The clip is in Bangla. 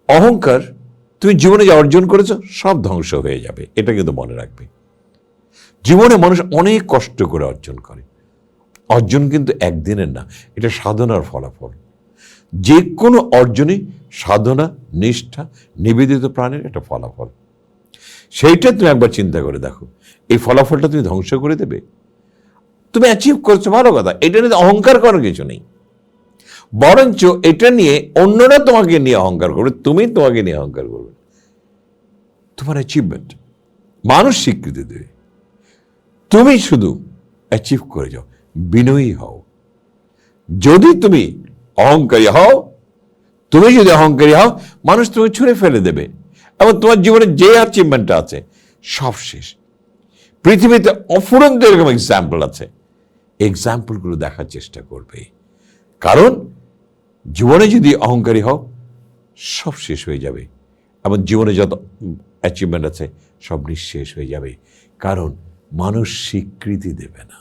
অহংকার, তুমি জীবনে যা অর্জন করেছো সব ধ্বংস হয়ে যাবে, এটা কিন্তু মনে রাখবে। জীবনে মানুষ অনেক কষ্ট করে অর্জন করে, অর্জন কিন্তু একদিনের না, এটা সাধনার ফলাফল। যে কোনো অর্জনই সাধনা, নিষ্ঠা, নিবেদিত প্রাণের একটা ফলাফল। সেইটা তুমি একবার চিন্তা করে দেখো, এই ফলাফলটা তুমি ধ্বংস করে দেবে? তুমি অ্যাচিভ করছো, ভালো কথা, এটা নিয়ে অহংকার করার কিছু নেই, বরঞ্চ এটা নিয়ে অন্যরা তোমাকে নিয়ে অহংকার করবে, তুমি তোমাকে নিয়ে অহংকার করবে। তোমার অ্যাচিভমেন্ট মানুষ স্বীকৃতি দেবে, তুমি শুধু অ্যাচিভ করে যাও, বিনয়ী হও। যদি তুমি অহংকারী হও, মানুষ তুমি ছুঁড়ে ফেলে দেবে, এবং তোমার জীবনে যে অ্যাচিভমেন্টটা আছে সব শেষ। পৃথিবীতে অফুরন্ত এরকম এক্সাম্পল আছে, এক্সাম্পলগুলো দেখার চেষ্টা করবে। কারণ জীবনে যদি অহংকারী হও, সব শেষ হয়ে যাবে, এবং জীবনে যত অ্যাচিভমেন্ট আছে সব নিঃশেষ হয়ে যাবে, কারণ মানুষ স্বীকৃতি দেবে না।